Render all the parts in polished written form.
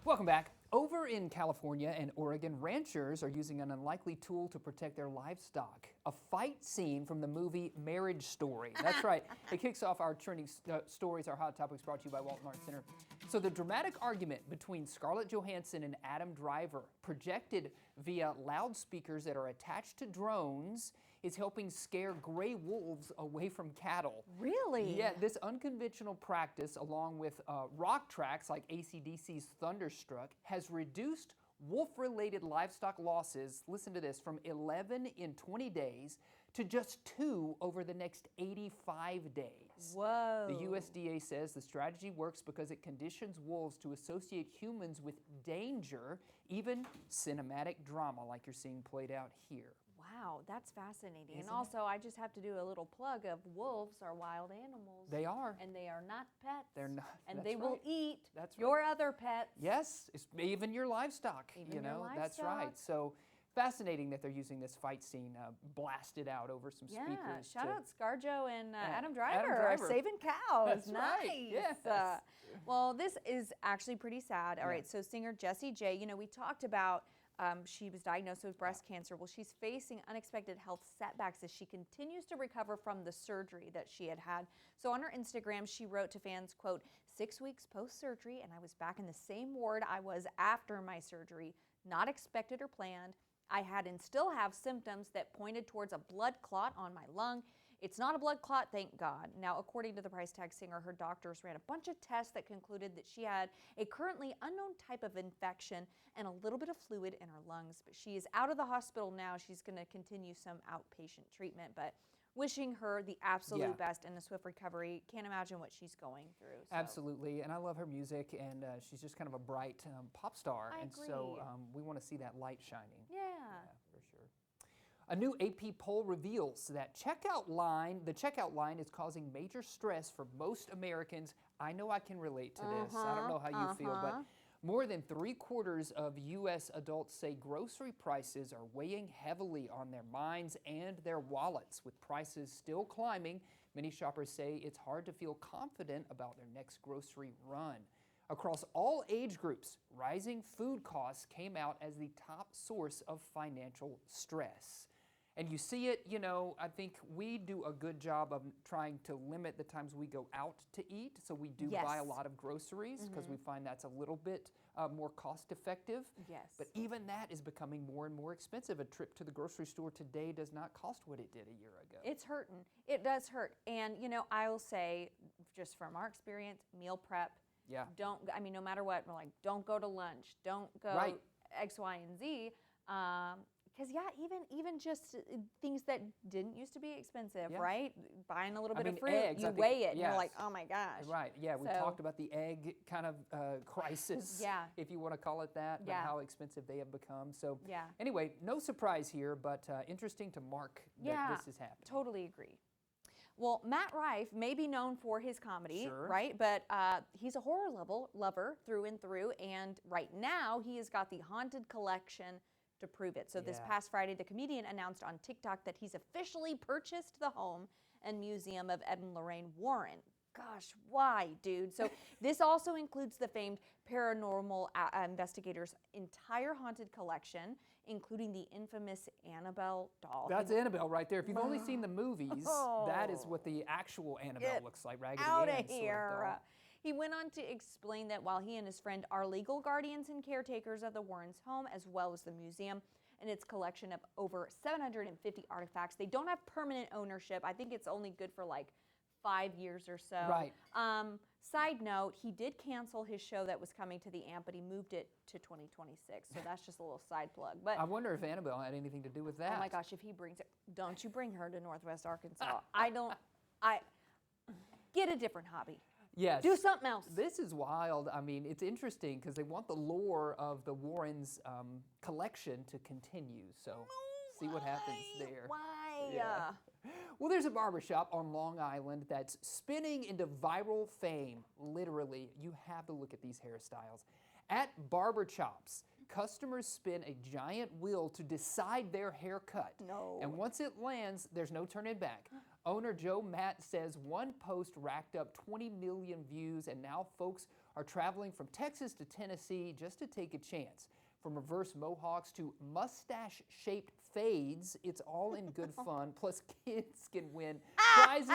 Welcome back. Over in California and Oregon, ranchers are using an unlikely tool to protect their livestock. A fight scene from the movie Marriage Story. That's right. It kicks off our trending stories, our hot topics brought to you by Walton Arts Center. So the dramatic argument between Scarlett Johansson and Adam Driver, projected via loudspeakers that are attached to drones, is helping scare gray wolves away from cattle. Really? Yeah, this unconventional practice, along with rock tracks like AC/DC's Thunderstruck, has reduced wolf-related livestock losses, listen to this, from 11 in 20 days to just 2 over the next 85 days. Whoa. The USDA says the strategy works because it conditions wolves to associate humans with danger, even cinematic drama like you're seeing played out here. Wow, that's fascinating. Isn't and also, I just have to do a little plug of wolves are wild animals. They are. And they are not pets. They're not. And That's they will right. eat That's your right. other pets. Yes, even your livestock. Even you know, your that's livestock. right. So fascinating that they're using this fight scene blasted out over some Yeah, speakers. shout out ScarJo and Adam Adam Driver, Driver. saving cows. That's nice. right. Yes. Well, this is actually pretty sad. All Yeah. right, so singer Jessie J, you know, we talked about she was diagnosed with breast cancer. Well, she's facing unexpected health setbacks as she continues to recover from the surgery that she had had. So on her Instagram, she wrote to fans, quote, 6 weeks post-surgery, and I was back in the same ward I was after my surgery, not expected or planned. I had and still have symptoms that pointed towards a blood clot on my lung. It's not a blood clot, thank God. Now, according to the price tag singer, her doctors ran a bunch of tests that concluded that she had a currently unknown type of infection and a little bit of fluid in her lungs. But she is out of the hospital now. She's going to continue some outpatient treatment, but wishing her the absolute best and a swift recovery. Can't imagine what she's going through. So. Absolutely, and I love her music, and she's just kind of a bright pop star, I and agree. so we want to see that light shining. Yeah, for sure. A new AP poll reveals that the checkout line is causing major stress for most Americans. I know I can relate to this. I don't know how you feel, but more than 3/4 of U.S. adults say grocery prices are weighing heavily on their minds and their wallets. With prices still climbing, many shoppers say it's hard to feel confident about their next grocery run. Across all age groups, rising food costs came out as the top source of financial stress. And you see it, you know, I think we do a good job of trying to limit the times we go out to eat. So we do buy a lot of groceries because we find that's a little bit more cost effective. Yes. But even that is becoming more and more expensive. A trip to the grocery store today does not cost what it did a year ago. It's hurting. It does hurt. And, you know, I will say, just from our experience, meal prep. Yeah. No matter what, we're like, don't go to lunch. Don't go X, Y, and Z. Because even just things that didn't used to be expensive, right? Buying a little bit of fruit, eggs, you weigh it, and you're like, oh my gosh. Right, yeah, we talked about the egg kind of crisis, if you want to call it that, but how expensive they have become. So anyway, no surprise here, but interesting to mark that this is happening. Totally agree. Well, Matt Rife may be known for his comedy, Sure. right? But he's a horror lover through and through, and right now he has got the Haunted Collection to prove it. So this past Friday, the comedian announced on TikTok that he's officially purchased the home and museum of Ed and Lorraine Warren. Gosh, why, dude? So this also includes the famed paranormal investigator's entire haunted collection, including the infamous Annabelle doll. That's Annabelle right there. If you've only seen the movies, that is what the actual Annabelle looks like. Raggedy Out Ann of sort here. of doll. He went on to explain that while he and his friend are legal guardians and caretakers of the Warrens' home, as well as the museum and its collection of over 750 artifacts, they don't have permanent ownership. I think it's only good for like 5 years or so. Right. Side note, he did cancel his show that was coming to the AMP, but he moved it to 2026. So that's just a little side plug. But I wonder if Annabelle had anything to do with that. oh my gosh, if he brings it, don't you bring her to Northwest Arkansas. Get a different hobby. Yes. Do something else. This is wild. I mean, it's interesting because they want the lore of the Warrens' collection to continue. So see what happens there. Why? Yeah. Well, there's a barbershop on Long Island that's spinning into viral fame. Literally, you have to look at these hairstyles. At Barber Chops, customers spin a giant wheel to decide their haircut. No. And once it lands, there's no turning back. Owner Joe Matt says one post racked up 20 million views, and now folks are traveling from Texas to Tennessee just to take a chance. From reverse mohawks to mustache-shaped fades, it's all in good fun. Plus, kids can win prizes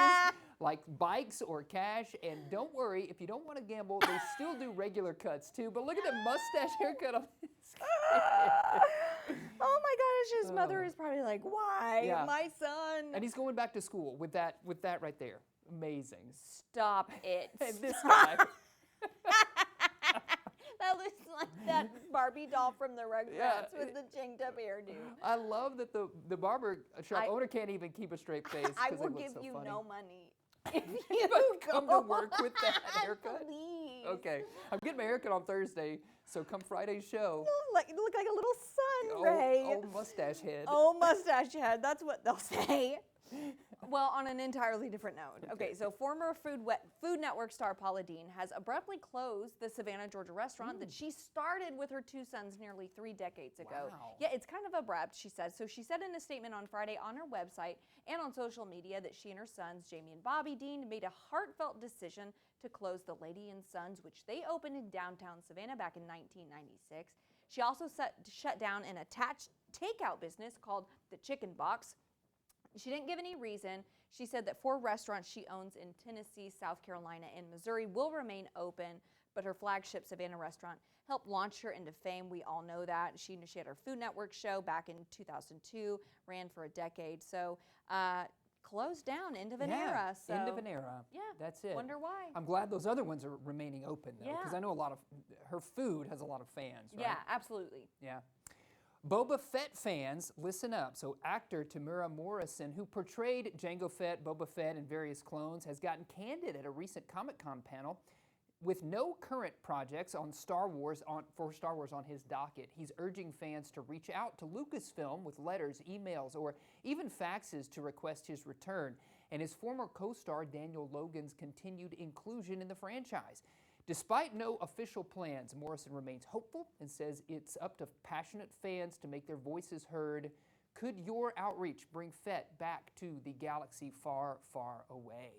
like bikes or cash. And don't worry, if you don't want to gamble, they still do regular cuts too. But look at the mustache haircut on this kid. Oh my gosh, his mother is probably like, why? Yeah. My son. And he's going back to school with that right there. Amazing. Stop it. And this guy. That looks like that Barbie doll from the Rugrats Yeah. with the chinked up hairdo. I love that the barber shop owner can't even keep a straight face. I 'cause will it looks give so you funny. no money if you Come to work with that haircut. Please. Okay, I'm getting my haircut on Thursday, so come Friday's show. You look like a little sun, Ray. Oh, mustache head. Oh, mustache head. That's what they'll say. Well, on an entirely different note. Okay, so former Food Network star Paula Deen has abruptly closed the Savannah, Georgia restaurant that she started with her two sons nearly 3 decades ago. Wow. Yeah, it's kind of abrupt, she said. So she said in a statement on Friday on her website and on social media that she and her sons, Jamie and Bobby Deen, made a heartfelt decision to close the Lady and Sons, which they opened in downtown Savannah back in 1996. She also shut down an attached takeout business called the Chicken Box. She didn't give any reason. She said that 4 restaurants she owns in Tennessee, South Carolina, and Missouri will remain open, but her flagship Savannah restaurant helped launch her into fame. We all know that. She had her Food Network show back in 2002, ran for a decade. So closed down, end of an era. So, end of an era. Yeah, That's it. wonder why. I'm glad those other ones are remaining open, though, because Yeah. I know a lot of her food has a lot of fans, right? Yeah, absolutely. Yeah. Boba Fett fans, listen up. So actor Tamura Morrison, who portrayed Jango Fett, Boba Fett, and various clones, has gotten candid at a recent Comic-Con panel. With no current projects on Star Wars on his docket, he's urging fans to reach out to Lucasfilm with letters, emails, or even faxes to request his return, and his former co-star Daniel Logan's continued inclusion in the franchise. Despite no official plans, Morrison remains hopeful and says it's up to passionate fans to make their voices heard. Could your outreach bring Fett back to the galaxy far, far away?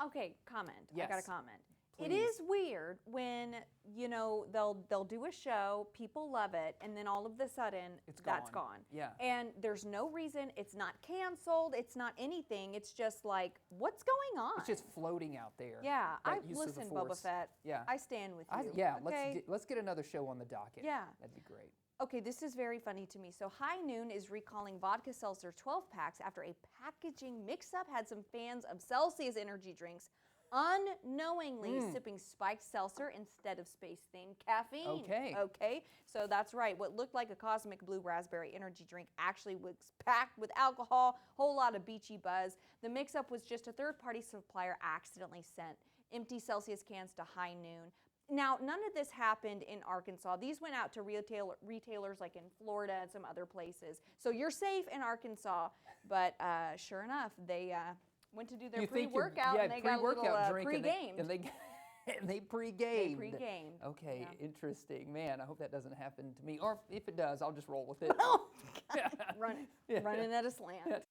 Okay, comment. Yes. I got a comment. It Please. is weird when, you know, they'll do a show, people love it, and then all of a sudden that's gone. Yeah. And there's no reason, it's not canceled, it's not anything. It's just like, what's going on? It's just floating out there. Yeah, That I've use of the listened, Boba Force. Fett. Yeah. I stand with you. Yeah, okay? let's get another show on the docket. Yeah. That'd be great. Okay, this is very funny to me. So High Noon is recalling vodka seltzer 12 packs after a packaging mix-up had some fans of Celsius energy drinks unknowingly sipping spiked seltzer instead of space-themed caffeine. Okay, so that's right. What looked like a cosmic blue raspberry energy drink actually was packed with alcohol, whole lot of beachy buzz. The mix-up was just a third-party supplier accidentally sent empty Celsius cans to High Noon. Now, none of this happened in Arkansas. These went out to retailers like in Florida and some other places. So you're safe in Arkansas, but sure enough, they went to do their pre-workout and they got a little pre-gamed. And they pre-gamed. They pre-gamed. Okay, Yeah. interesting. Man, I hope that doesn't happen to me. Or if it does, I'll just roll with it. Running at a slant.